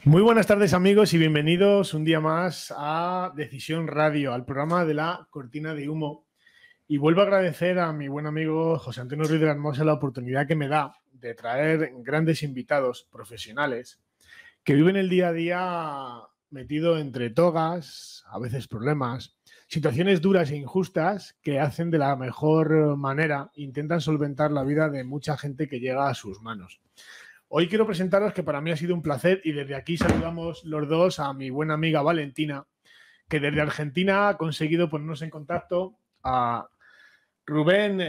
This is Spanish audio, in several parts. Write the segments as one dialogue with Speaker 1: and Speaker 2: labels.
Speaker 1: Muy buenas tardes, amigos, y bienvenidos un día más a Decisión Radio, al programa de la Cortina de Humo. Y vuelvo a agradecer a mi buen amigo José Antonio Ruiz de la Hermosa la oportunidad que me da de traer grandes invitados profesionales que viven el día a día metido entre togas, a veces problemas, situaciones duras e injustas que hacen de la mejor manera, intentan solventar la vida de mucha gente que llega a sus manos. Hoy quiero presentaros que para mí ha sido un placer y desde aquí saludamos los dos a mi buena amiga Valentina, que desde Argentina ha conseguido ponernos en contacto a Rubén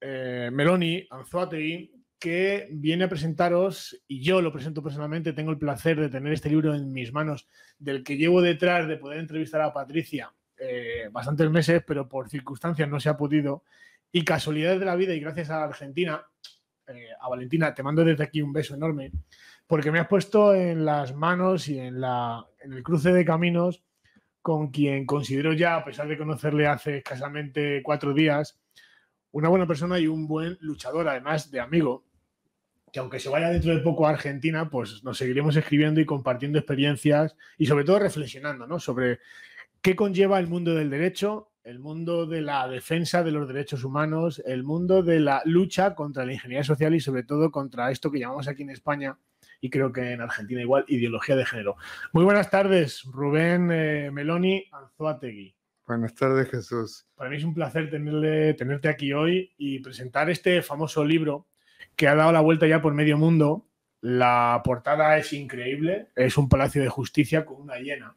Speaker 1: Meloni Anzoátegui, que viene a presentaros, y yo lo presento personalmente, tengo el placer de tener este libro en mis manos, del que llevo detrás de poder entrevistar a Patricia bastantes meses, pero por circunstancias no se ha podido, y casualidades de la vida y gracias a Argentina, a Valentina, te mando desde aquí un beso enorme, porque me has puesto en las manos y en el cruce de caminos con quien considero ya, a pesar de conocerle hace escasamente 4 días, una buena persona y un buen luchador, además de amigo, que aunque se vaya dentro de poco a Argentina, pues nos seguiremos escribiendo y compartiendo experiencias y sobre todo reflexionando, ¿no?, sobre qué conlleva el mundo del derecho, el mundo de la defensa de los derechos humanos, el mundo de la lucha contra la ingeniería social y sobre todo contra esto que llamamos aquí en España, y creo que en Argentina igual, ideología de género. Muy buenas tardes, Rubén Meloni Anzoátegui.
Speaker 2: Buenas tardes, Jesús.
Speaker 1: Para mí es un placer tenerte aquí hoy y presentar este famoso libro que ha dado la vuelta ya por medio mundo. La portada es increíble, es un palacio de justicia con una hiena.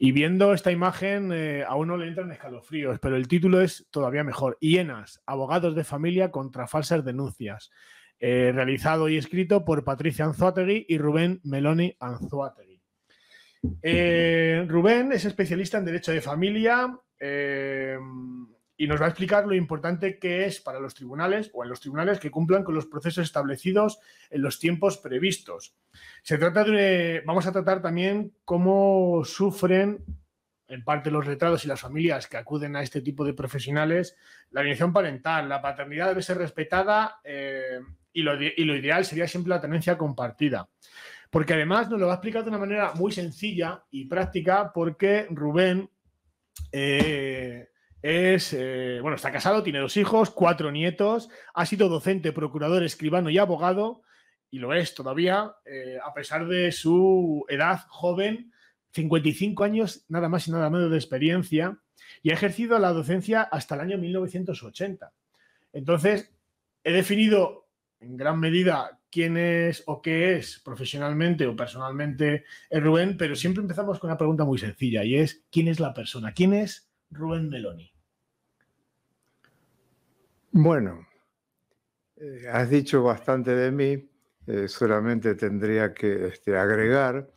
Speaker 1: Y viendo esta imagen a uno le entran escalofríos, pero el título es todavía mejor. Hienas, abogados de familia contra falsas denuncias. Realizado y escrito por Patricia Anzoátegui y Rubén Meloni Anzoátegui. Rubén es especialista en Derecho de Familia y nos va a explicar lo importante que es para los tribunales o en los tribunales que cumplan con los procesos establecidos en los tiempos previstos. Vamos a tratar también cómo sufren en parte los letrados y las familias que acuden a este tipo de profesionales la alienación parental. La paternidad debe ser respetada y lo ideal sería siempre la tenencia compartida. Porque además nos lo va a explicar de una manera muy sencilla y práctica, porque Rubén está casado, tiene 2 hijos, 4 nietos, ha sido docente, procurador, escribano y abogado, y lo es todavía, a pesar de su edad joven, 55 años, nada más y nada menos de experiencia, y ha ejercido la docencia hasta el año 1980. Entonces, he definido en gran medida quién es o qué es profesionalmente o personalmente Rubén, pero siempre empezamos con una pregunta muy sencilla y es: ¿quién es la persona? ¿Quién es Rubén Meloni?
Speaker 2: Bueno, has dicho bastante de mí. Solamente tendría que agregar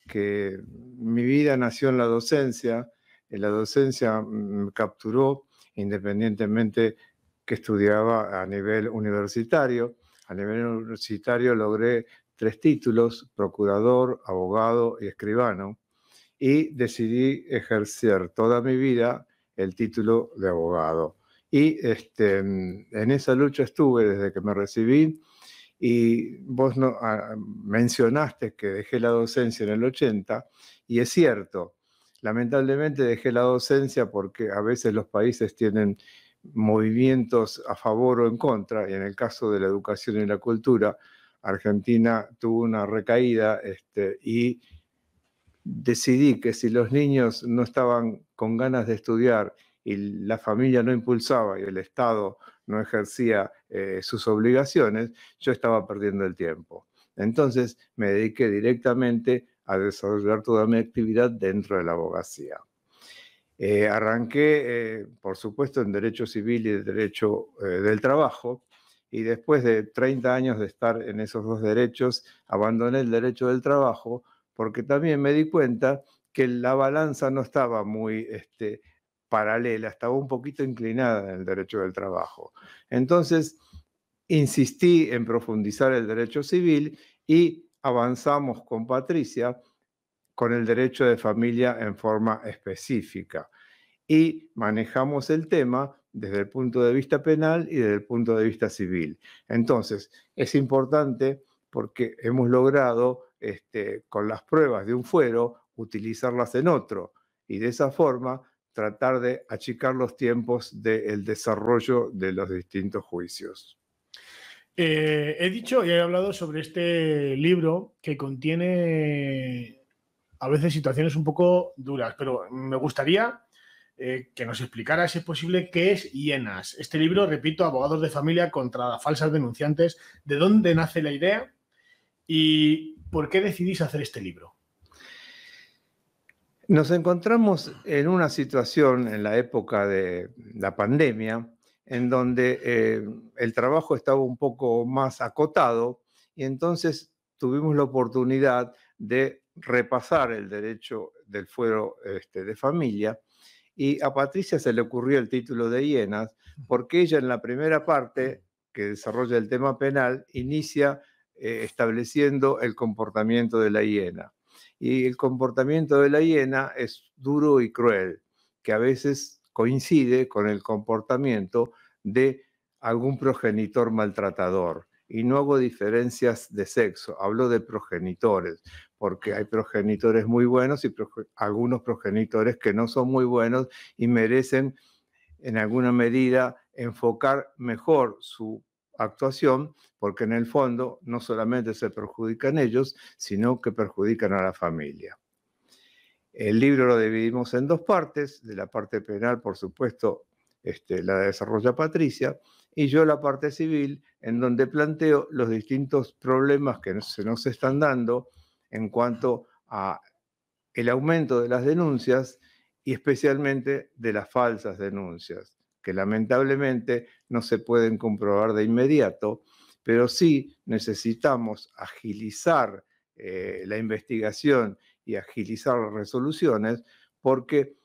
Speaker 2: que mi vida nació en la docencia. La docencia me capturó independientemente que estudiaba a nivel universitario. A nivel universitario logré 3 títulos: procurador, abogado y escribano, y decidí ejercer toda mi vida el título de abogado. Y en esa lucha estuve desde que me recibí. Y vos mencionaste que dejé la docencia en el 80, y es cierto, lamentablemente dejé la docencia porque a veces los países tienen movimientos a favor o en contra, y en el caso de la educación y la cultura, Argentina tuvo una recaída, y decidí que si los niños no estaban con ganas de estudiar y la familia no impulsaba y el Estado no ejercía sus obligaciones, yo estaba perdiendo el tiempo. Entonces me dediqué directamente a desarrollar toda mi actividad dentro de la abogacía. Arranqué, por supuesto, en Derecho Civil y Derecho del Trabajo, y después de 30 años de estar en esos 2 derechos, abandoné el Derecho del Trabajo porque también me di cuenta que la balanza no estaba muy paralela, estaba un poquito inclinada en el Derecho del Trabajo. Entonces, insistí en profundizar el Derecho Civil y avanzamos con Patricia con el Derecho de Familia en forma específica. Y manejamos el tema desde el punto de vista penal y desde el punto de vista civil. Entonces, es importante porque hemos logrado con las pruebas de un fuero, utilizarlas en otro, y de esa forma tratar de achicar los tiempos del desarrollo de los distintos juicios.
Speaker 1: He dicho y he hablado sobre este libro que contiene a veces situaciones un poco duras, pero me gustaría que nos explicara, si es posible, qué es Hienas. Este libro, repito, Abogados de Familia contra falsas denunciantes. ¿De dónde nace la idea y por qué decidís hacer este libro?
Speaker 2: Nos encontramos en una situación en la época de la pandemia en donde el trabajo estaba un poco más acotado y entonces tuvimos la oportunidad de repasar el derecho del fuero de familia, y a Patricia se le ocurrió el título de Hienas porque ella en la primera parte que desarrolla el tema penal inicia estableciendo el comportamiento de la hiena. Y el comportamiento de la hiena es duro y cruel, que a veces coincide con el comportamiento de algún progenitor maltratador. Y no hago diferencias de sexo, hablo de progenitores, porque hay progenitores muy buenos y algunos progenitores que no son muy buenos y merecen en alguna medida enfocar mejor su actuación, porque en el fondo no solamente se perjudican ellos, sino que perjudican a la familia. El libro lo dividimos en dos partes, de la parte penal, por supuesto, la desarrolla Patricia, y yo la parte civil, en donde planteo los distintos problemas que se nos están dando en cuanto a el aumento de las denuncias y especialmente de las falsas denuncias, que lamentablemente no se pueden comprobar de inmediato, pero sí necesitamos agilizar la investigación y agilizar las resoluciones, porque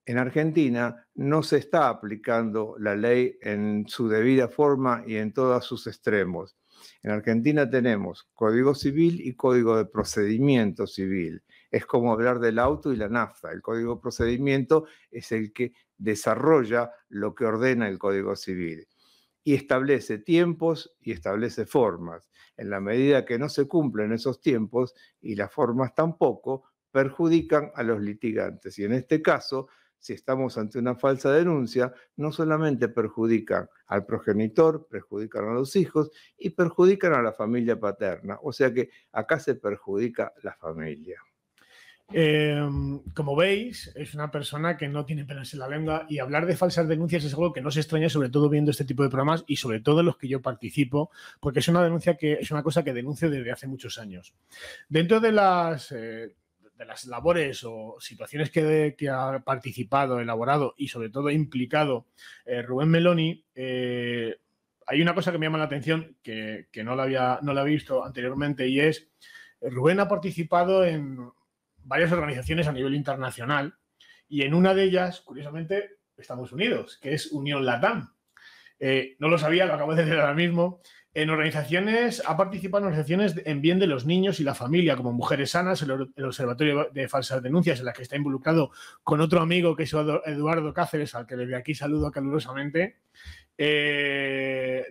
Speaker 2: en Argentina no se está aplicando la ley en su debida forma y en todos sus extremos. En Argentina tenemos Código Civil y Código de Procedimiento Civil. Es como hablar del auto y la nafta. El Código de Procedimiento es el que desarrolla lo que ordena el Código Civil y establece tiempos y establece formas. En la medida que no se cumplen esos tiempos y las formas tampoco, perjudican a los litigantes. Y en este caso, si estamos ante una falsa denuncia, no solamente perjudican al progenitor, perjudican a los hijos y perjudican a la familia paterna. O sea que acá se perjudica la familia.
Speaker 1: Como veis, es una persona que no tiene pelos en la lengua, y hablar de falsas denuncias es algo que no se extraña, sobre todo viendo este tipo de programas y sobre todo en los que yo participo, porque es una denuncia que es una cosa que denuncio desde hace muchos años. Dentro de las labores o situaciones que ha participado, elaborado y sobre todo implicado Rubén Meloni, hay una cosa que me llama la atención que no la había visto anteriormente, y es Rubén ha participado en varias organizaciones a nivel internacional, y en una de ellas, curiosamente, Estados Unidos, que es Unión LATAM. No lo sabía, lo acabo de decir ahora mismo. Ha participado en organizaciones en bien de los niños y la familia, como Mujeres Sanas, el Observatorio de Falsas Denuncias, en la que está involucrado con otro amigo que es Eduardo Cáceres, al que desde aquí saludo calurosamente.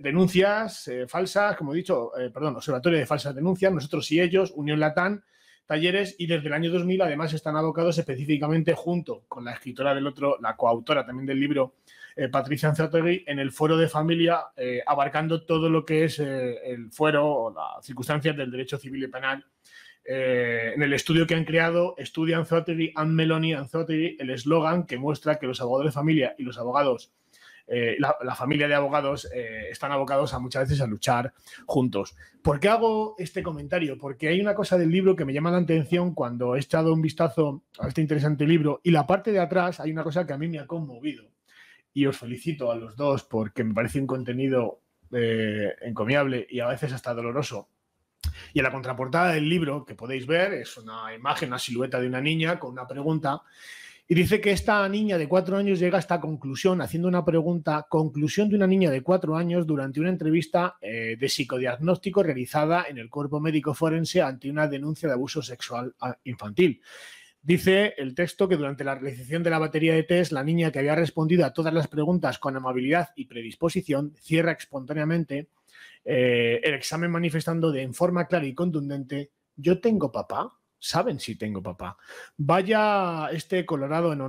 Speaker 1: Denuncias falsas, como he dicho, Observatorio de Falsas Denuncias, Nosotros y Ellos, Unión LATAM, talleres, y desde el año 2000 además están abocados específicamente, junto con la escritora la coautora también del libro, Patricia Anzoátegui, en el Foro de Familia, abarcando todo lo que es el fuero o las circunstancias del derecho civil y penal. En el estudio que han creado, Estudia Anzoátegui and Meloni Anzoátegui, el eslogan que muestra que los abogados de familia y los abogados, la familia de abogados, están abocados a muchas veces a luchar juntos. ¿Por qué hago este comentario? Porque hay una cosa del libro que me llama la atención cuando he echado un vistazo a este interesante libro, y la parte de atrás hay una cosa que a mí me ha conmovido, y os felicito a los dos porque me parece un contenido encomiable y a veces hasta doloroso. Y en la contraportada del libro, que podéis ver, es una imagen, una silueta de una niña con una pregunta. Y dice que esta niña de 4 años llega a esta conclusión, haciendo una pregunta, conclusión de una niña de 4 años durante una entrevista de psicodiagnóstico realizada en el cuerpo médico forense ante una denuncia de abuso sexual infantil. Dice el texto que durante la realización de la batería de test, la niña, que había respondido a todas las preguntas con amabilidad y predisposición, cierra espontáneamente el examen manifestando en forma clara y contundente: ¿Yo tengo papá? ¿Saben si tengo papá? Vaya este colorario, en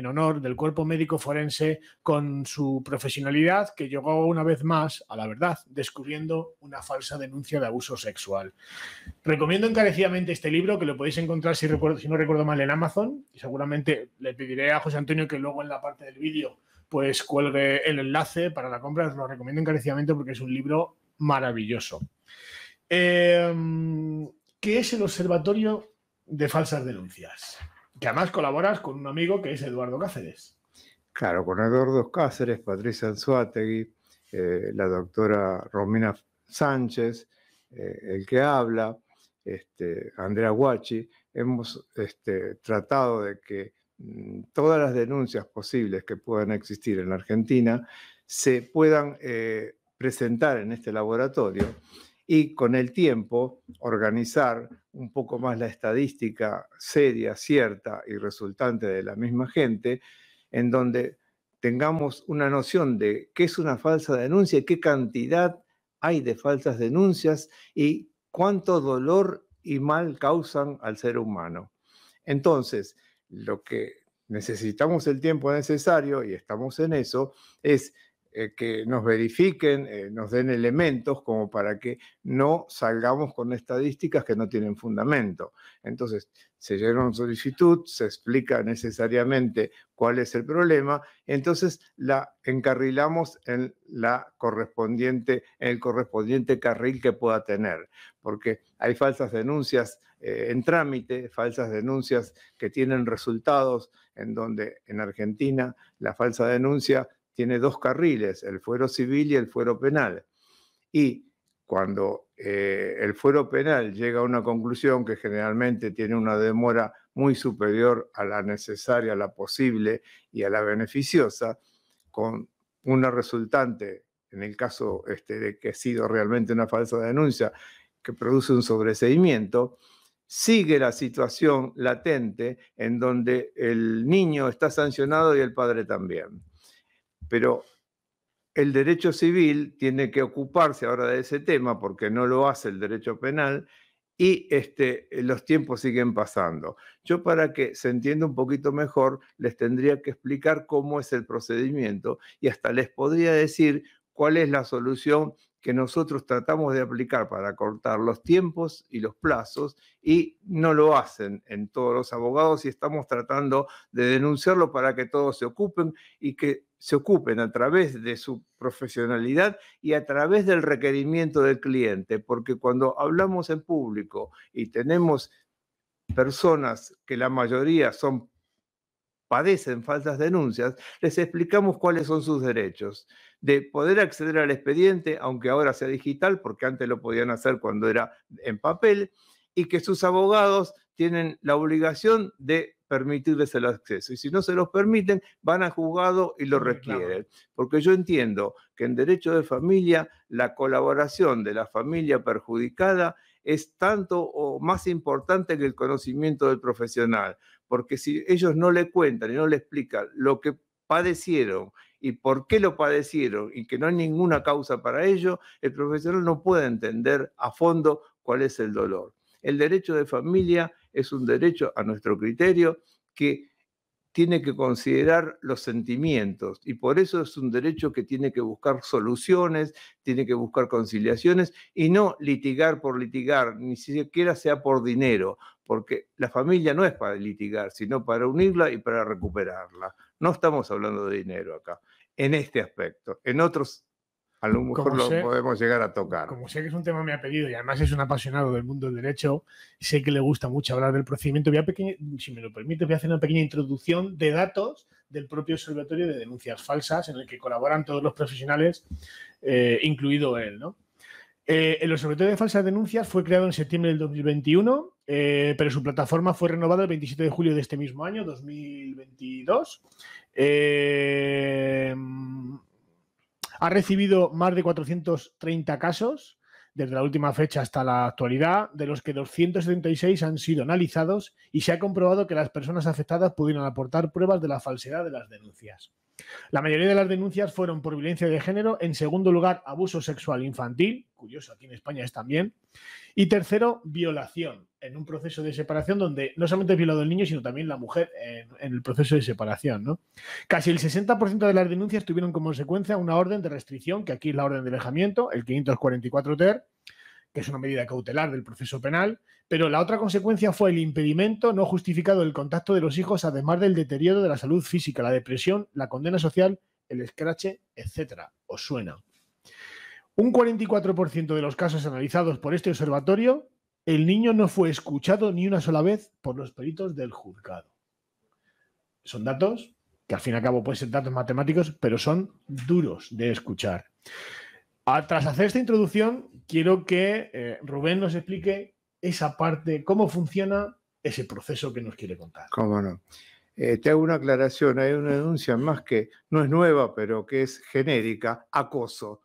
Speaker 1: honor del cuerpo médico forense con su profesionalidad que llegó una vez más a la verdad, descubriendo una falsa denuncia de abuso sexual. Recomiendo encarecidamente este libro, que lo podéis encontrar, si no recuerdo mal, en Amazon. Y seguramente le pediré a José Antonio que luego en la parte del vídeo pues cuelgue el enlace para la compra. Os lo recomiendo encarecidamente porque es un libro maravilloso. ¿Qué es el Observatorio de Falsas Denuncias? Que además colaboras con un amigo que es Eduardo Cáceres.
Speaker 2: Claro, con Eduardo Cáceres, Patricia Anzuategui, la doctora Romina Sánchez, el que habla, Andrea Guachi, hemos tratado de que todas las denuncias posibles que puedan existir en la Argentina se puedan presentar en este laboratorio y con el tiempo organizar un poco más la estadística seria, cierta y resultante de la misma gente, en donde tengamos una noción de qué es una falsa denuncia y qué cantidad hay de falsas denuncias y cuánto dolor y mal causan al ser humano. Entonces, lo que necesitamos el tiempo necesario, y estamos en eso, es que nos verifiquen, nos den elementos como para que no salgamos con estadísticas que no tienen fundamento. Entonces, se llena una solicitud, se explica necesariamente cuál es el problema, entonces la encarrilamos en el correspondiente carril que pueda tener, porque hay falsas denuncias en trámite, falsas denuncias que tienen resultados en donde en Argentina la falsa denuncia tiene dos carriles, el fuero civil y el fuero penal. Y cuando el fuero penal llega a una conclusión que generalmente tiene una demora muy superior a la necesaria, a la posible y a la beneficiosa, con una resultante, en el caso de que ha sido realmente una falsa denuncia, que produce un sobreseimiento, sigue la situación latente en donde el niño está sancionado y el padre también. Pero el derecho civil tiene que ocuparse ahora de ese tema porque no lo hace el derecho penal y los tiempos siguen pasando. Yo, para que se entienda un poquito mejor, les tendría que explicar cómo es el procedimiento y hasta les podría decir cuál es la solución que nosotros tratamos de aplicar para cortar los tiempos y los plazos, y no lo hacen en todos los abogados, y estamos tratando de denunciarlo para que todos se ocupen y que se ocupen a través de su profesionalidad y a través del requerimiento del cliente, porque cuando hablamos en público y tenemos personas que la mayoría padecen falsas denuncias, les explicamos cuáles son sus derechos, de poder acceder al expediente, aunque ahora sea digital, porque antes lo podían hacer cuando era en papel, y que sus abogados tienen la obligación de permitirles el acceso. Y si no se los permiten, van al juzgado y lo requieren. Porque yo entiendo que en derecho de familia, la colaboración de la familia perjudicada es tanto o más importante que el conocimiento del profesional. Porque si ellos no le cuentan y no le explican lo que padecieron y por qué lo padecieron y que no hay ninguna causa para ello, el profesional no puede entender a fondo cuál es el dolor. El derecho de familia es un derecho, a nuestro criterio, que tiene que considerar los sentimientos, y por eso es un derecho que tiene que buscar soluciones, tiene que buscar conciliaciones y no litigar por litigar, ni siquiera sea por dinero, porque la familia no es para litigar, sino para unirla y para recuperarla. No estamos hablando de dinero acá, en este aspecto. En otros, a lo mejor lo podemos llegar a tocar.
Speaker 1: Como sé que es un tema muy apellido y además es un apasionado del mundo del derecho, sé que le gusta mucho hablar del procedimiento. Si me lo permite, voy a hacer una pequeña introducción de datos del propio Observatorio de Denuncias Falsas, en el que colaboran todos los profesionales, incluido él, ¿no? El Observatorio de Falsas Denuncias fue creado en septiembre del 2021, pero su plataforma fue renovada el 27 de julio de este mismo año, 2022. Ha recibido más de 430 casos desde la última fecha hasta la actualidad, de los que 276 han sido analizados y se ha comprobado que las personas afectadas pudieron aportar pruebas de la falsedad de las denuncias. La mayoría de las denuncias fueron por violencia de género, en segundo lugar, abuso sexual infantil, curioso, aquí en España es también, y tercero, violación, en un proceso de separación donde no solamente es violado el niño, sino también la mujer en el proceso de separación, ¿no? Casi el 60% de las denuncias tuvieron como consecuencia una orden de restricción, que aquí es la orden de alejamiento, el 544 ter, que es una medida cautelar del proceso penal, pero la otra consecuencia fue el impedimento no justificado del contacto de los hijos, además del deterioro de la salud física, la depresión, la condena social, el escrache, etcétera. ¿Os suena? Un 44% de los casos analizados por este observatorio, el niño no fue escuchado ni una sola vez por los peritos del juzgado. Son datos que al fin y al cabo pueden ser datos matemáticos, pero son duros de escuchar. Tras hacer esta introducción, quiero que Rubén nos explique esa parte, cómo funciona ese proceso que nos quiere contar.
Speaker 2: ¿Cómo no? Te hago una aclaración, hay una denuncia más que no es nueva, pero que es genérica, acoso.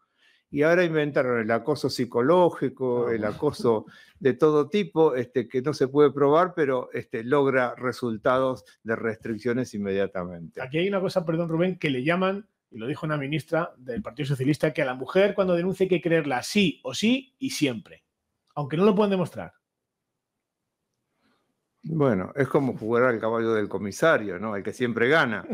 Speaker 2: Y ahora inventaron el acoso psicológico, el acoso de todo tipo, que no se puede probar, pero logra resultados de restricciones inmediatamente.
Speaker 1: Aquí hay una cosa, perdón Rubén, que le llaman, y lo dijo una ministra del Partido Socialista, que a la mujer cuando denuncia hay que creerla sí o sí y siempre, aunque no lo puedan demostrar.
Speaker 2: Bueno, es como jugar al caballo del comisario, ¿no? El que siempre gana.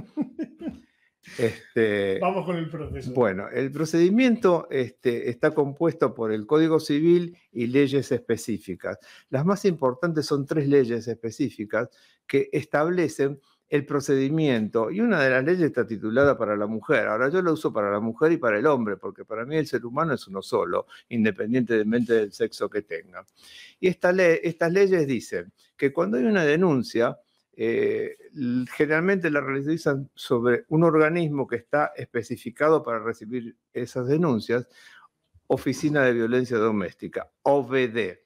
Speaker 1: Vamos con el proceso.
Speaker 2: Bueno, el procedimiento está compuesto por el Código Civil y leyes específicas. Las más importantes son 3 leyes específicas que establecen el procedimiento, y una de las leyes está titulada para la mujer. Ahora yo la uso para la mujer y para el hombre, porque para mí el ser humano es uno solo, independientemente del sexo que tenga. Y estas leyes dicen que cuando hay una denuncia, generalmente la realizan sobre un organismo que está especificado para recibir esas denuncias, Oficina de Violencia Doméstica, OVD.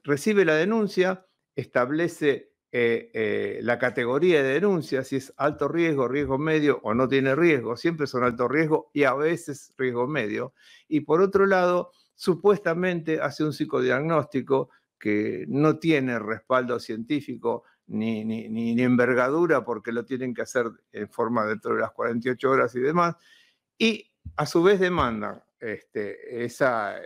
Speaker 2: Recibe la denuncia, establece la categoría de denuncia, si es alto riesgo, riesgo medio o no tiene riesgo, siempre son alto riesgo y a veces riesgo medio. Y por otro lado, supuestamente hace un psicodiagnóstico que no tiene respaldo científico ni envergadura, porque lo tienen que hacer en forma dentro de las 48 horas y demás, y a su vez demandan ese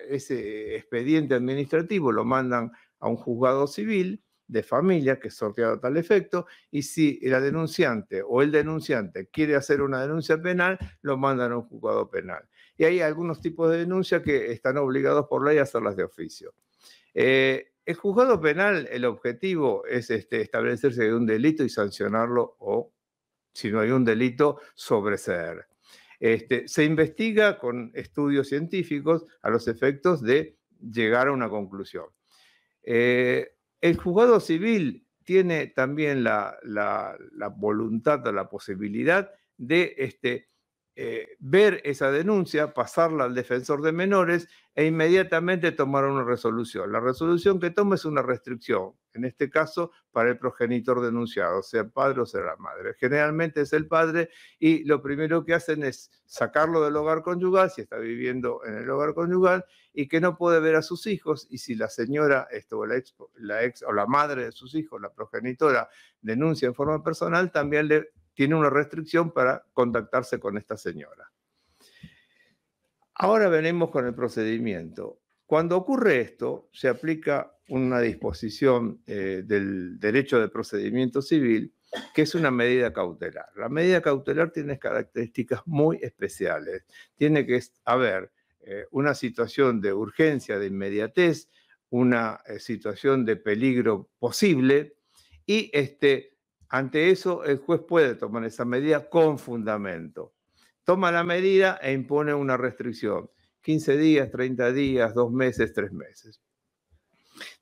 Speaker 2: expediente administrativo, lo mandan a un juzgado civil de familia que es sorteado a tal efecto, y si la denunciante o el denunciante quiere hacer una denuncia penal, lo mandan a un juzgado penal. Y hay algunos tipos de denuncias que están obligados por ley a hacerlas de oficio. El juzgado penal, el objetivo es establecerse de un delito y sancionarlo, o si no hay un delito, sobreseer. Se investiga con estudios científicos a los efectos de llegar a una conclusión. El juzgado civil tiene también la voluntad o la posibilidad de ver esa denuncia, pasarla al defensor de menores e inmediatamente tomar una resolución. La resolución que toma es una restricción, en este caso para el progenitor denunciado, sea padre o sea la madre. Generalmente es el padre, y lo primero que hacen es sacarlo del hogar conyugal, si está viviendo en el hogar conyugal, y que no puede ver a sus hijos, y si la señora o la ex o la madre de sus hijos, la progenitora, denuncia en forma personal, también tiene una restricción para contactarse con esta señora. Ahora venimos con el procedimiento. Cuando ocurre esto, se aplica una disposición del derecho de procedimiento civil, que es una medida cautelar. La medida cautelar tiene características muy especiales. Tiene que haber una situación de urgencia, de inmediatez, una situación de peligro posible, y ante eso el juez puede tomar esa medida con fundamento. Toma la medida e impone una restricción. 15 días, 30 días, 2 meses, 3 meses.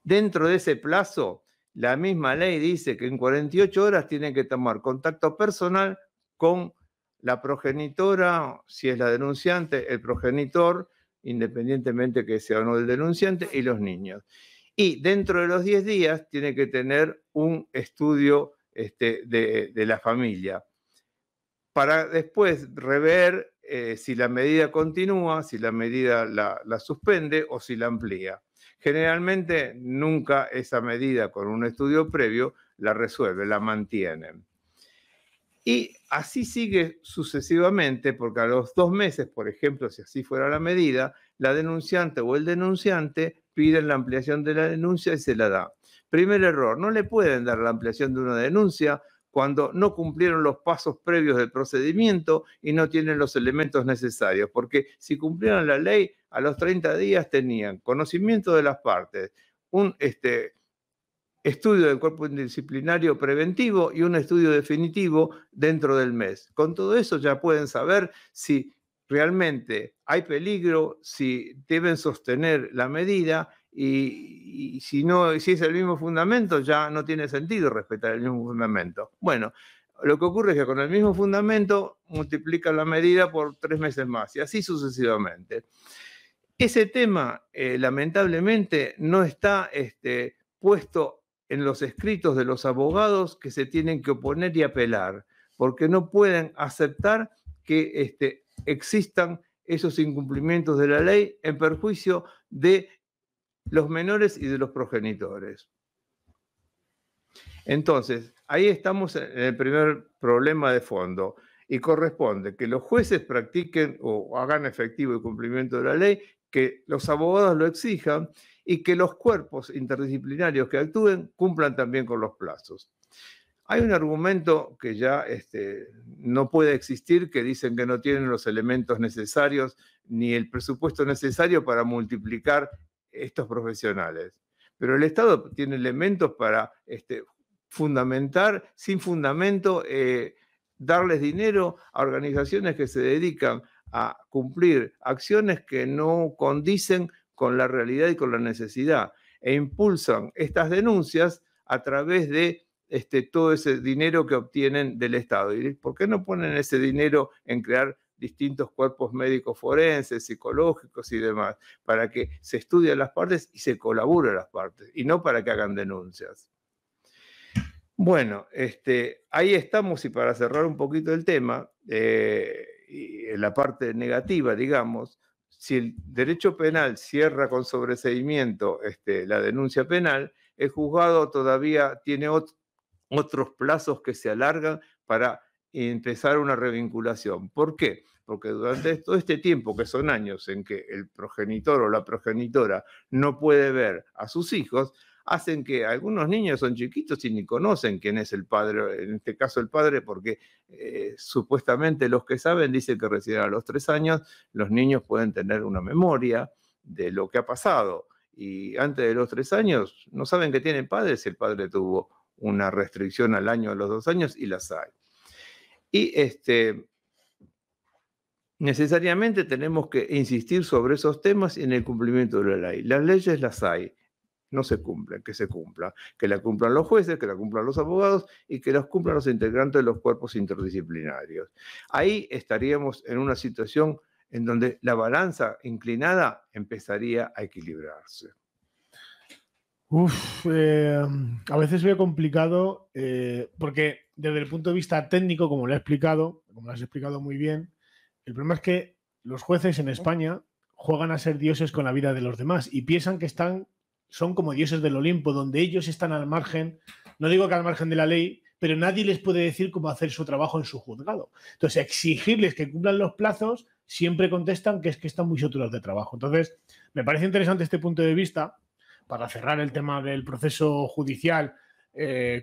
Speaker 2: Dentro de ese plazo, la misma ley dice que en 48 horas tienen que tomar contacto personal con la progenitora, si es la denunciante, el progenitor, independientemente que sea o no el denunciante, y los niños. Y dentro de los 10 días tiene que tener un estudio de la familia, para después rever si la medida continúa, si la medida la suspende o si la amplía. Generalmente nunca esa medida con un estudio previo la resuelve, la mantienen. Y así sigue sucesivamente, porque a los 2 meses, por ejemplo, si así fuera la medida, la denunciante o el denunciante piden la ampliación de la denuncia y se la da. Primer error, no le pueden dar la ampliación de una denuncia cuando no cumplieron los pasos previos del procedimiento y no tienen los elementos necesarios, porque si cumplieran la ley, a los 30 días tenían conocimiento de las partes, un estudio del cuerpo disciplinario preventivo y un estudio definitivo dentro del mes. Con todo eso ya pueden saber si realmente hay peligro, si deben sostener la medida y si no, si es el mismo fundamento, ya no tiene sentido respetar el mismo fundamento. Bueno, lo que ocurre es que con el mismo fundamento multiplican la medida por 3 meses más y así sucesivamente. Ese tema, lamentablemente, no está puesto en los escritos de los abogados que se tienen que oponer y apelar, porque no pueden aceptar que existan esos incumplimientos de la ley en perjuicio de los menores y de los progenitores. Entonces, ahí estamos en el primer problema de fondo y corresponde que los jueces practiquen o hagan efectivo el cumplimiento de la ley, que los abogados lo exijan y que los cuerpos interdisciplinarios que actúen cumplan también con los plazos. Hay un argumento que ya no puede existir, que dicen que no tienen los elementos necesarios ni el presupuesto necesario para multiplicar estos profesionales. Pero el Estado tiene elementos para fundamentar, sin fundamento, darles dinero a organizaciones que se dedican a cumplir acciones que no condicen con la realidad y con la necesidad, e impulsan estas denuncias a través de todo ese dinero que obtienen del Estado. ¿Y por qué no ponen ese dinero en crear distintos cuerpos médicos forenses, psicológicos y demás, para que se estudien las partes y se colabore a las partes, y no para que hagan denuncias? Bueno, ahí estamos, y para cerrar un poquito el tema, y en la parte negativa, digamos, si el derecho penal cierra con sobreseimiento la denuncia penal, el juzgado todavía tiene otros plazos que se alargan para empezar una revinculación. ¿Por qué? Porque durante todo este tiempo, que son años en que el progenitor o la progenitora no puede ver a sus hijos, hacen que algunos niños son chiquitos y ni conocen quién es el padre, en este caso el padre, porque supuestamente los que saben dicen que recién a los 3 años los niños pueden tener una memoria de lo que ha pasado. Y antes de los 3 años no saben que tienen padre si el padre tuvo una restricción al año a los 2 años, y las hay. Y necesariamente tenemos que insistir sobre esos temas en el cumplimiento de la ley. Las leyes las hay, no se cumplen, que se cumplan, que la cumplan los jueces, que la cumplan los abogados y que las cumplan los integrantes de los cuerpos interdisciplinarios. Ahí estaríamos en una situación en donde la balanza inclinada empezaría a equilibrarse.
Speaker 1: A veces veo complicado porque desde el punto de vista técnico, como lo has explicado muy bien, el problema es que los jueces en España juegan a ser dioses con la vida de los demás y piensan que son como dioses del Olimpo, donde ellos están al margen, no digo que al margen de la ley, pero nadie les puede decir cómo hacer su trabajo en su juzgado. Entonces, exigirles que cumplan los plazos, siempre contestan que es que están muy saturados de trabajo. Entonces, me parece interesante este punto de vista para cerrar el tema del proceso judicial,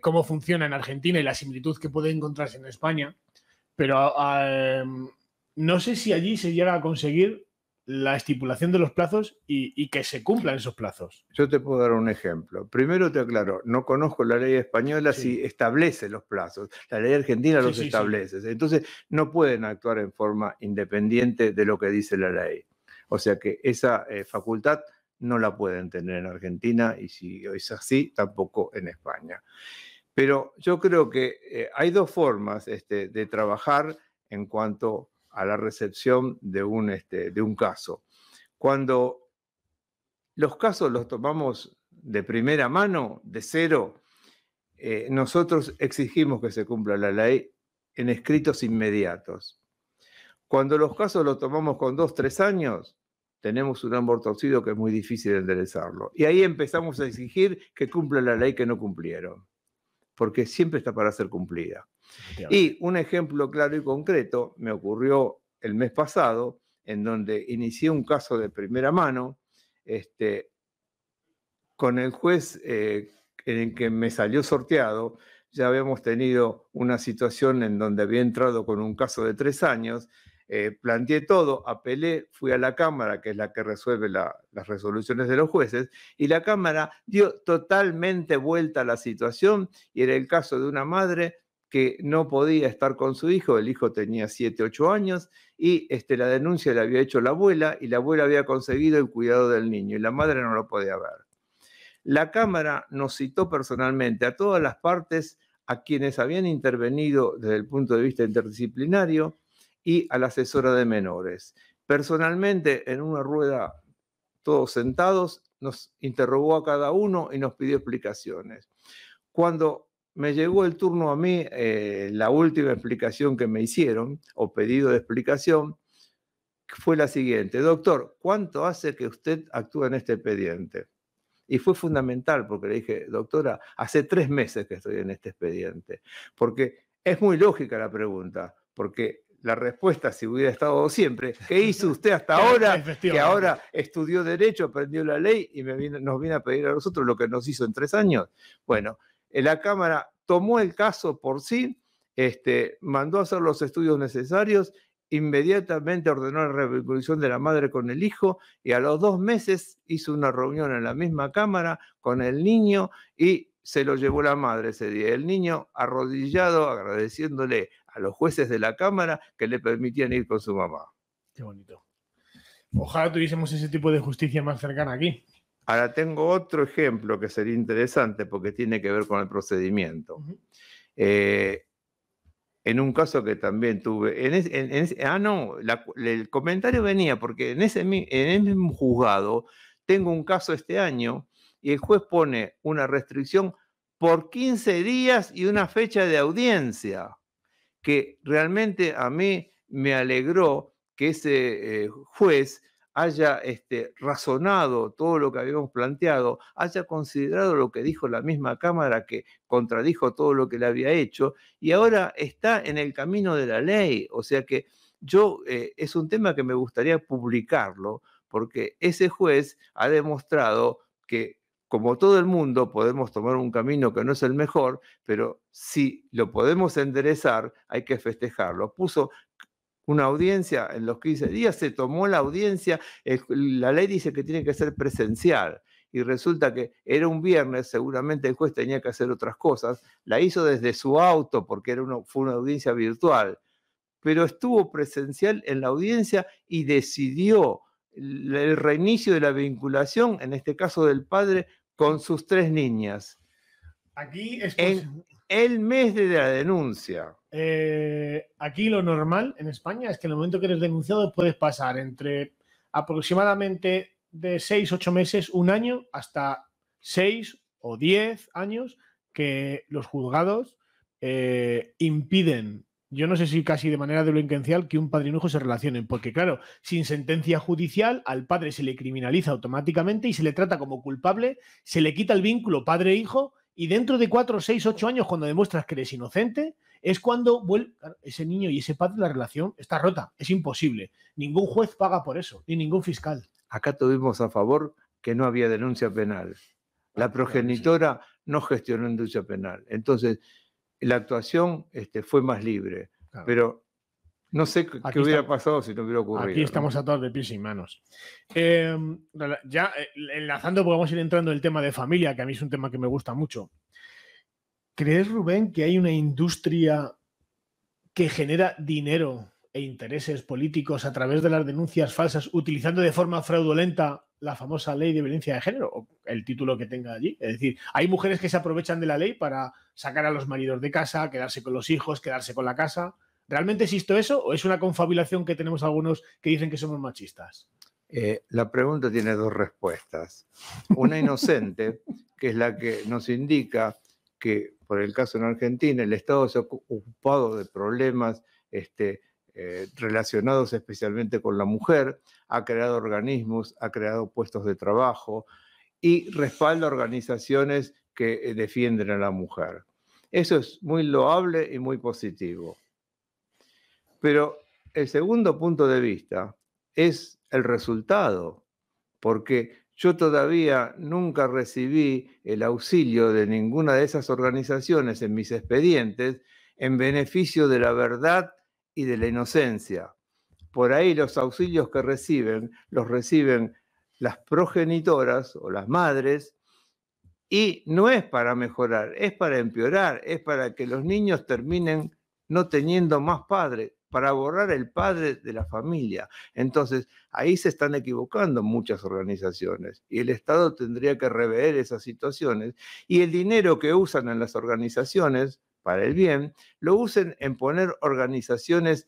Speaker 1: cómo funciona en Argentina y la similitud que puede encontrarse en España, pero no sé si allí se llega a conseguir la estipulación de los plazos y que se cumplan esos plazos.
Speaker 2: Yo te puedo dar un ejemplo. Primero te aclaro, no conozco la ley española si establece los plazos. La ley argentina los establece. Entonces no pueden actuar en forma independiente de lo que dice la ley. O sea que esa facultad no la pueden tener en Argentina, y si es así, tampoco en España. Pero yo creo que hay dos formas de trabajar en cuanto a la recepción de un caso. Cuando los casos los tomamos de primera mano, de cero, nosotros exigimos que se cumpla la ley en escritos inmediatos. Cuando los casos los tomamos con 2, 3 años, tenemos un árbol torcido que es muy difícil de enderezarlo. Y ahí empezamos a exigir que cumpla la ley que no cumplieron, porque siempre está para ser cumplida. Y un ejemplo claro y concreto me ocurrió el mes pasado, en donde inicié un caso de primera mano, con el juez en el que me salió sorteado. Ya habíamos tenido una situación en donde había entrado con un caso de 3 años, planteé todo, apelé, fui a la Cámara, que es la que resuelve las resoluciones de los jueces, y la Cámara dio totalmente vuelta a la situación, y era el caso de una madre que no podía estar con su hijo, el hijo tenía 7, 8 años, y la denuncia la había hecho la abuela, y la abuela había conseguido el cuidado del niño, y la madre no lo podía ver. La Cámara nos citó personalmente a todas las partes, a quienes habían intervenido desde el punto de vista interdisciplinario y a la asesora de menores. Personalmente, en una rueda, todos sentados, nos interrogó a cada uno y nos pidió explicaciones. Cuando me llegó el turno a mí, la última explicación que me hicieron, o pedido de explicación, fue la siguiente: doctor, ¿cuánto hace que usted actúa en este expediente? Y fue fundamental porque le dije, doctora, hace 3 meses que estoy en este expediente. Porque es muy lógica la pregunta, porque la respuesta, si hubiera estado siempre, ¿qué hizo usted hasta ahora? Que ahora estudió Derecho, aprendió la ley y nos viene a pedir a nosotros lo que nos hizo en 3 años. Bueno, la Cámara tomó el caso por sí, mandó a hacer los estudios necesarios, inmediatamente ordenó la revinculación de la madre con el hijo, y a los 2 meses hizo una reunión en la misma Cámara con el niño y se lo llevó la madre ese día. El niño arrodillado, agradeciéndole a los jueces de la Cámara que le permitían ir con su mamá.
Speaker 1: Qué bonito. Ojalá tuviésemos ese tipo de justicia más cercana aquí.
Speaker 2: Ahora tengo otro ejemplo que sería interesante porque tiene que ver con el procedimiento. En un caso que también tuve, el comentario venía porque en el mismo juzgado tengo un caso este año y el juez pone una restricción por 15 días y una fecha de audiencia, que realmente a mí me alegró que ese juez haya razonado todo lo que habíamos planteado, haya considerado lo que dijo la misma Cámara, que contradijo todo lo que le había hecho, y ahora está en el camino de la ley. O sea que es un tema que me gustaría publicarlo, porque ese juez ha demostrado que, como todo el mundo, podemos tomar un camino que no es el mejor, pero si lo podemos enderezar, hay que festejarlo. Puso una audiencia en los 15 días, se tomó la audiencia, la ley dice que tiene que ser presencial, y resulta que era un viernes, seguramente el juez tenía que hacer otras cosas, la hizo desde su auto porque fue una audiencia virtual, pero estuvo presencial en la audiencia y decidió el reinicio de la vinculación, en este caso del padre, con sus 3 niñas.
Speaker 1: Aquí es
Speaker 2: en el mes de la denuncia.
Speaker 1: Aquí lo normal en España es que en el momento que eres denunciado puedes pasar entre aproximadamente de 6, 8 meses, 1 año, hasta 6 o 10 años que los juzgados impiden, yo no sé si casi de manera delincuencial, que un padre y un hijo se relacionen, porque claro, sin sentencia judicial al padre se le criminaliza automáticamente y se le trata como culpable, se le quita el vínculo padre-hijo, y dentro de 4, 6, 8 años, cuando demuestras que eres inocente, es cuando vuelve ese niño y ese padre, la relación está rota, es imposible. Ningún juez paga por eso, ni ningún fiscal.
Speaker 2: Acá tuvimos a favor que no había denuncia penal. La progenitora no gestionó denuncia penal. Entonces, la actuación fue más libre. Claro. Pero no sé qué hubiera pasado si no hubiera ocurrido.
Speaker 1: Aquí estamos atados de pies y manos. Ya enlazando, podemos ir entrando en el tema de familia, que a mí es un tema que me gusta mucho. ¿Crees, Rubén, que hay una industria que genera dinero e intereses políticos a través de las denuncias falsas, utilizando de forma fraudulenta la famosa ley de violencia de género, o el título que tenga allí? Es decir, hay mujeres que se aprovechan de la ley para sacar a los maridos de casa, quedarse con los hijos, quedarse con la casa. ¿Realmente existe eso o es una confabulación que tenemos algunos que dicen que somos machistas?
Speaker 2: La pregunta tiene 2 respuestas. Una inocente, que es la que nos indica que, por el caso en Argentina, el Estado se ha ocupado de problemas relacionados especialmente con la mujer, ha creado organismos, ha creado puestos de trabajo y respalda organizaciones que defienden a la mujer. Eso es muy loable y muy positivo. Pero el segundo punto de vista es el resultado, porque yo todavía nunca recibí el auxilio de ninguna de esas organizaciones en mis expedientes en beneficio de la verdad y de la inocencia. Por ahí los auxilios que reciben, los reciben las progenitoras o las madres, y no es para mejorar, es para empeorar, es para que los niños terminen no teniendo más padre, para borrar el padre de la familia. Entonces, ahí se están equivocando muchas organizaciones y el Estado tendría que rever esas situaciones y el dinero que usan en las organizaciones para el bien, lo usen en poner organizaciones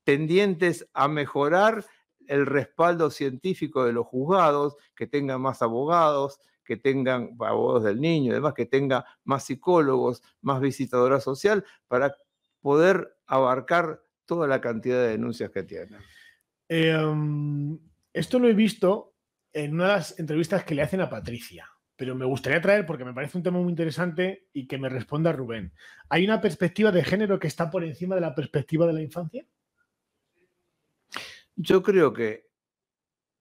Speaker 2: tendientes a mejorar el respaldo científico de los juzgados, que tengan más abogados, que tengan abogados del niño, además que tenga más psicólogos, más visitadora social, para poder abarcar toda la cantidad de denuncias que tienen.
Speaker 1: Esto lo he visto en una de las entrevistas que le hacen a Patricia, pero me gustaría traer, porque me parece un tema muy interesante, y que me responda Rubén. ¿Hay una perspectiva de género que está por encima de la perspectiva de la infancia?
Speaker 2: Yo creo que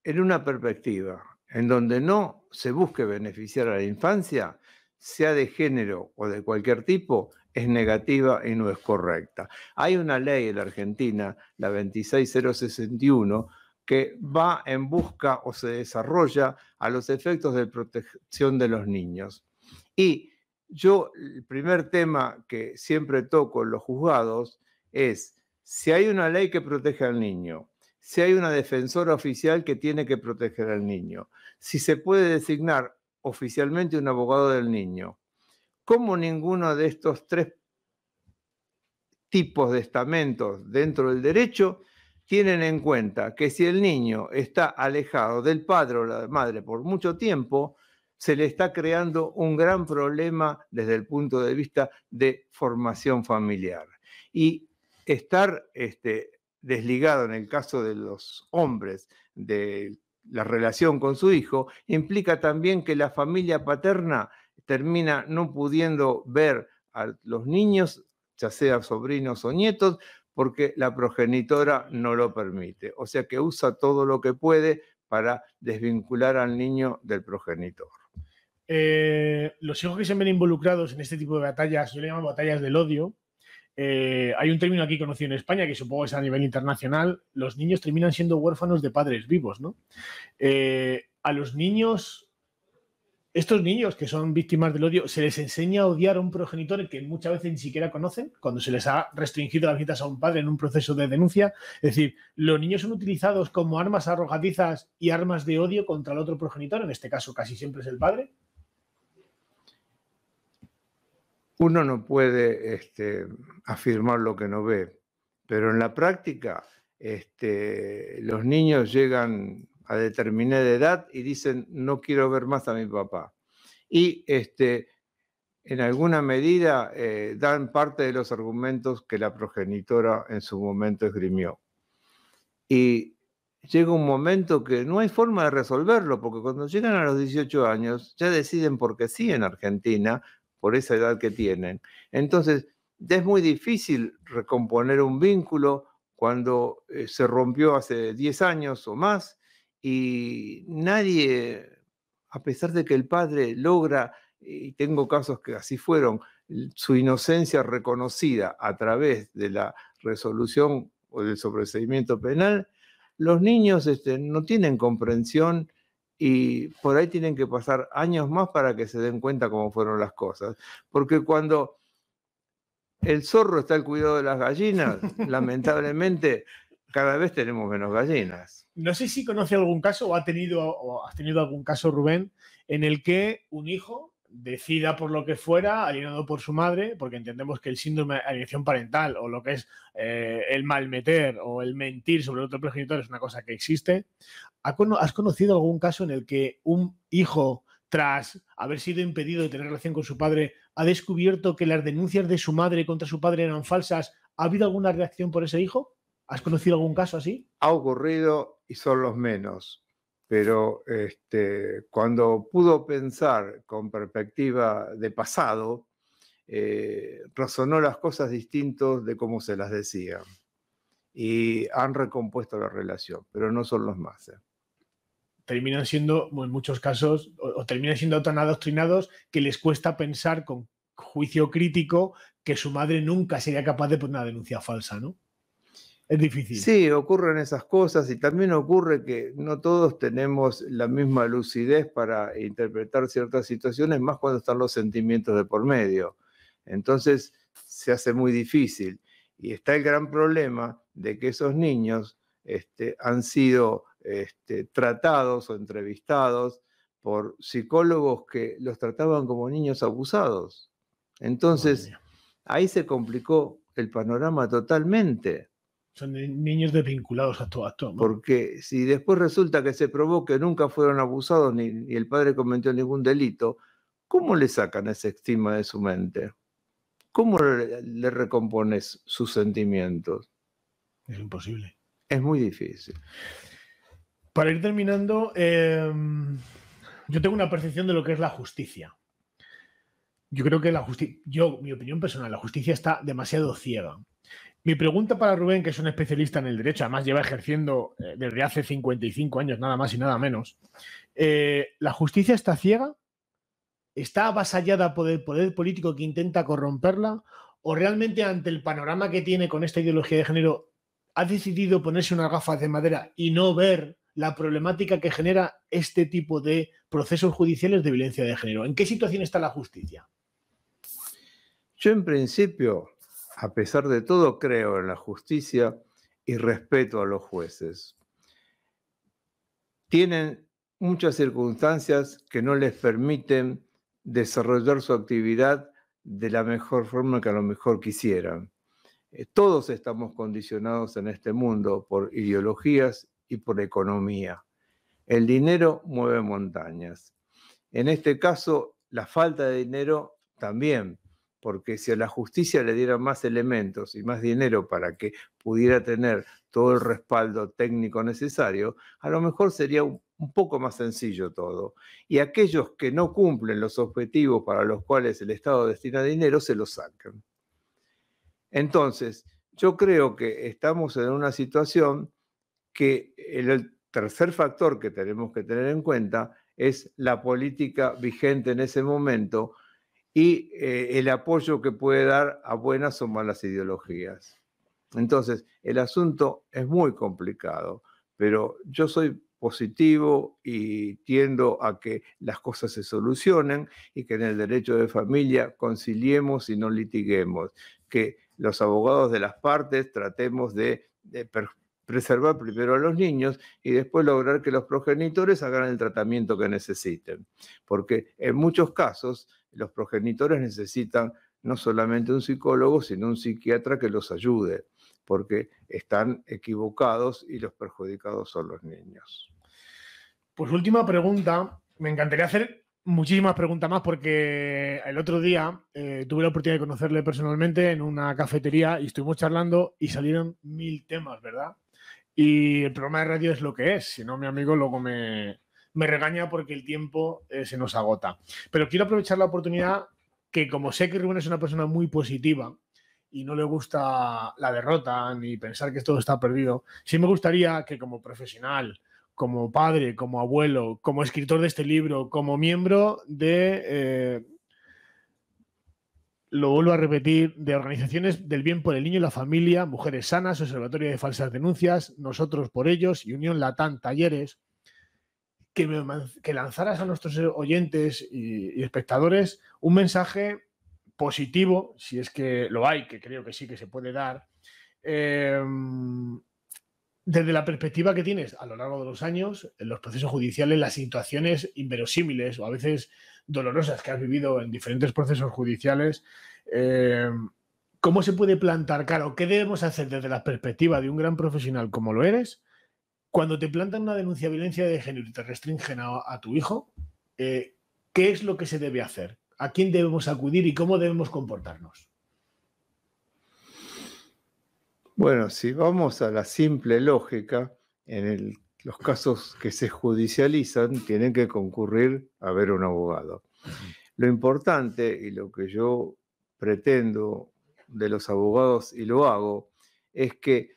Speaker 2: en una perspectiva en donde no se busque beneficiar a la infancia, sea de género o de cualquier tipo, es negativa y no es correcta. Hay una ley en la Argentina, la 26061, que va en busca o se desarrolla a los efectos de protección de los niños. Y yo, el primer tema que siempre toco en los juzgados es, si hay una ley que protege al niño, si hay una defensora oficial que tiene que proteger al niño, si se puede designar oficialmente un abogado del niño, ¿cómo ninguno de estos tres tipos de estamentos dentro del derecho tienen en cuenta que si el niño está alejado del padre o la madre por mucho tiempo, se le está creando un gran problema desde el punto de vista de formación familiar? Y estar desligado en el caso de los hombres de la relación con su hijo implica también que la familia paterna termina no pudiendo ver a los niños, ya sea sobrinos o nietos, porque la progenitora no lo permite. O sea que usa todo lo que puede para desvincular al niño del progenitor.
Speaker 1: Los hijos que se ven involucrados en este tipo de batallas, yo le llamo batallas del odio. Hay un término aquí conocido en España que supongo es a nivel internacional. Los niños terminan siendo huérfanos de padres vivos, ¿no? A los niños, estos niños que son víctimas del odio, se les enseña a odiar a un progenitor que muchas veces ni siquiera conocen, cuando se les ha restringido las visitas a un padre en un proceso de denuncia. Es decir, los niños son utilizados como armas arrojadizas y armas de odio contra el otro progenitor, en este caso casi siempre es el padre.
Speaker 2: Uno no puede afirmar lo que no ve, pero en la práctica los niños llegan a determinada edad y dicen, no quiero ver más a mi papá. Y en alguna medida dan parte de los argumentos que la progenitora en su momento esgrimió. Y llega un momento que no hay forma de resolverlo, porque cuando llegan a los 18 años ya deciden porque sí en Argentina, por esa edad que tienen. Entonces, ya es muy difícil recomponer un vínculo cuando se rompió hace 10 años o más y nadie, a pesar de que el padre logra, y tengo casos que así fueron, su inocencia reconocida a través de la resolución o del sobreseimiento penal, los niños no tienen comprensión y por ahí tienen que pasar años más para que se den cuenta cómo fueron las cosas. Porque cuando el zorro está al cuidado de las gallinas, lamentablemente cada vez tenemos menos gallinas.
Speaker 1: No sé si conoce algún caso o has tenido algún caso, Rubén, en el que un hijo decida por lo que fuera, alienado por su madre, porque entendemos que el síndrome de alienación parental o lo que es el malmeter o el mentir sobre el otro progenitor es una cosa que existe. ¿Has conocido algún caso en el que un hijo, tras haber sido impedido de tener relación con su padre, ha descubierto que las denuncias de su madre contra su padre eran falsas? ¿Ha habido alguna reacción por ese hijo? ¿Has conocido algún caso así?
Speaker 2: Ha ocurrido y son los menos, pero cuando pudo pensar con perspectiva de pasado, razonó las cosas distintos de cómo se las decían. Y han recompuesto la relación, pero no son los más.
Speaker 1: Terminan siendo, en muchos casos, o terminan siendo tan adoctrinados que les cuesta pensar con juicio crítico que su madre nunca sería capaz de poner una denuncia falsa, ¿no? Es difícil.
Speaker 2: Sí, ocurren esas cosas y también ocurre que no todos tenemos la misma lucidez para interpretar ciertas situaciones, más cuando están los sentimientos de por medio. Entonces se hace muy difícil. Y está el gran problema de que esos niños han sido tratados o entrevistados por psicólogos que los trataban como niños abusados. Entonces, ahí se complicó el panorama totalmente.
Speaker 1: Son niños desvinculados a todo acto, ¿no?
Speaker 2: Porque si después resulta que se probó que nunca fueron abusados ni el padre cometió ningún delito, ¿cómo le sacan esa estima de su mente? ¿Cómo le recompones sus sentimientos?
Speaker 1: Es imposible.
Speaker 2: Es muy difícil.
Speaker 1: Para ir terminando, yo tengo una percepción de lo que es la justicia. Yo creo que mi opinión personal, la justicia está demasiado ciega. Mi pregunta para Rubén, que es un especialista en el derecho, además lleva ejerciendo desde hace 55 años, nada más y nada menos. ¿La justicia está ciega? ¿Está avasallada por el poder político que intenta corromperla? ¿O realmente ante el panorama que tiene con esta ideología de género ha decidido ponerse unas gafas de madera y no ver la problemática que genera este tipo de procesos judiciales de violencia de género? ¿En qué situación está la justicia?
Speaker 2: Yo en principio, a pesar de todo, creo en la justicia y respeto a los jueces. Tienen muchas circunstancias que no les permiten desarrollar su actividad de la mejor forma que a lo mejor quisieran. Todos estamos condicionados en este mundo por ideologías y por economía. El dinero mueve montañas. En este caso, la falta de dinero también, porque si a la justicia le dieran más elementos y más dinero para que pudiera tener todo el respaldo técnico necesario, a lo mejor sería un poco más sencillo todo. Y aquellos que no cumplen los objetivos para los cuales el Estado destina dinero, se los sacan. Entonces, yo creo que estamos en una situación que el tercer factor que tenemos que tener en cuenta es la política vigente en ese momento y el apoyo que puede dar a buenas o malas ideologías. Entonces, el asunto es muy complicado, pero yo soy positivo y tiendo a que las cosas se solucionen y que en el derecho de familia conciliemos y no litiguemos, que los abogados de las partes tratemos de preservar primero a los niños y después lograr que los progenitores hagan el tratamiento que necesiten. Porque en muchos casos los progenitores necesitan no solamente un psicólogo, sino un psiquiatra que los ayude, porque están equivocados y los perjudicados son los niños.
Speaker 1: Pues última pregunta. Me encantaría hacer muchísimas preguntas más porque el otro día tuve la oportunidad de conocerle personalmente en una cafetería y estuvimos charlando y salieron 1000 temas, ¿verdad? Y el programa de radio es lo que es, si no mi amigo luego me regaña porque el tiempo se nos agota. Pero quiero aprovechar la oportunidad que como sé que Rubén es una persona muy positiva y no le gusta la derrota ni pensar que todo está perdido, sí me gustaría que como profesional, como padre, como abuelo, como escritor de este libro, como miembro de... lo vuelvo a repetir, de organizaciones del bien por el niño y la familia, Mujeres Sanas, Observatorio de Falsas Denuncias, Nosotros por Ellos y Unión Latán Talleres, que lanzaras a nuestros oyentes y espectadores un mensaje positivo, si es que lo hay, que creo que sí que se puede dar, desde la perspectiva que tienes a lo largo de los años, en los procesos judiciales, las situaciones inverosímiles o a veces dolorosas que has vivido en diferentes procesos judiciales, ¿cómo se puede plantar cara o qué debemos hacer desde la perspectiva de un gran profesional como lo eres cuando te plantan una denuncia de violencia de género y te restringen a tu hijo? ¿Qué es lo que se debe hacer? ¿A quién debemos acudir y cómo debemos comportarnos?
Speaker 2: Bueno, si vamos a la simple lógica, en los casos que se judicializan tienen que concurrir a ver un abogado. Lo importante y lo que yo pretendo de los abogados, y lo hago, es que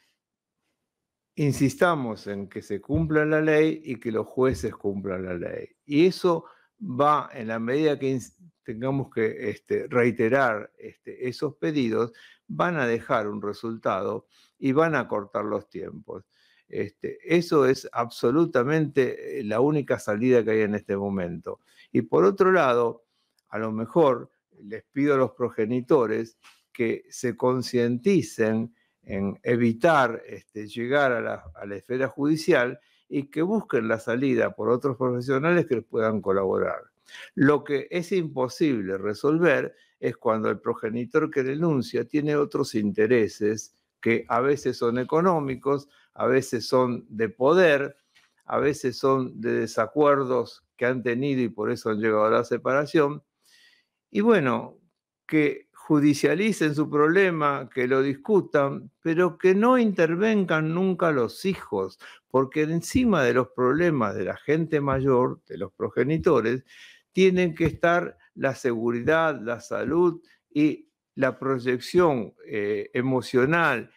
Speaker 2: insistamos en que se cumpla la ley y que los jueces cumplan la ley. Y eso va en la medida que tengamos que reiterar esos pedidos, van a dejar un resultado y van a cortar los tiempos. Eso es absolutamente la única salida que hay en este momento. Y por otro lado, a lo mejor les pido a los progenitores que se concienticen en evitar llegar a la esfera judicial y que busquen la salida por otros profesionales que les puedan colaborar. Lo que es imposible resolver es cuando el progenitor que denuncia tiene otros intereses que a veces son económicos, a veces son de poder, a veces son de desacuerdos que han tenido y por eso han llegado a la separación. Y bueno, que judicialicen su problema, que lo discutan, pero que no intervengan nunca los hijos, porque encima de los problemas de la gente mayor, de los progenitores, tienen que estar la seguridad, la salud y la proyección emocional,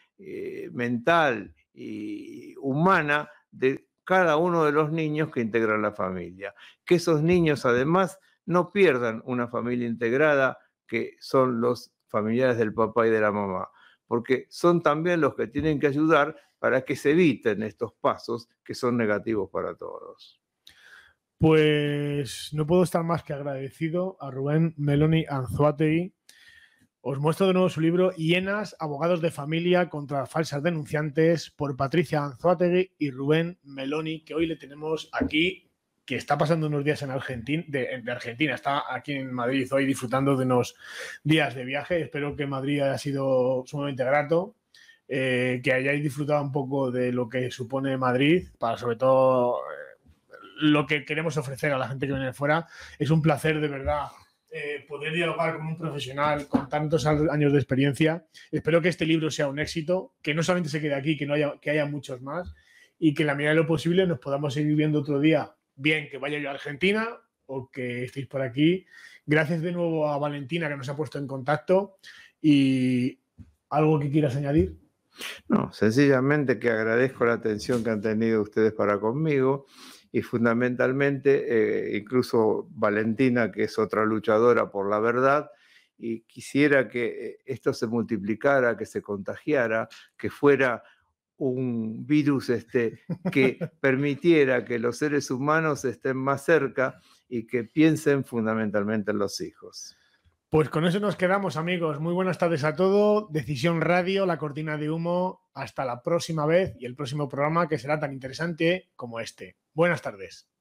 Speaker 2: mental y humana de cada uno de los niños que integran la familia. Que esos niños además no pierdan una familia integrada que son los familiares del papá y de la mamá, porque son también los que tienen que ayudar para que se eviten estos pasos que son negativos para todos.
Speaker 1: Pues no puedo estar más que agradecido a Rubén Meloni Anzoátegui. Os muestro de nuevo su libro Hienas, abogados de familia contra falsas denunciantes, por Patricia Anzoátegui y Rubén Meloni, que hoy le tenemos aquí, que está pasando unos días en Argentina, de Argentina, está aquí en Madrid hoy disfrutando de unos días de viaje. Espero que Madrid haya sido sumamente grato, que hayáis disfrutado un poco de lo que supone Madrid, para sobre todo lo que queremos ofrecer a la gente que viene de fuera. Es un placer, de verdad, poder dialogar con un profesional con tantos años de experiencia. Espero que este libro sea un éxito, que no solamente se quede aquí, que haya muchos más y que en la medida de lo posible nos podamos seguir viendo otro día, bien que vaya yo a Argentina o que estéis por aquí. Gracias de nuevo a Valentina, que nos ha puesto en contacto. ¿Y algo que quieras añadir?
Speaker 2: No, sencillamente que agradezco la atención que han tenido ustedes para conmigo y fundamentalmente incluso Valentina, que es otra luchadora por la verdad, y quisiera que esto se multiplicara, que se contagiara, que fuera un virus que permitiera que los seres humanos estén más cerca y que piensen fundamentalmente en los hijos.
Speaker 1: Pues con eso nos quedamos, amigos. Muy buenas tardes a todos. Decisión Radio, La Cortina de Humo. Hasta la próxima vez y el próximo programa, que será tan interesante como este. Buenas tardes.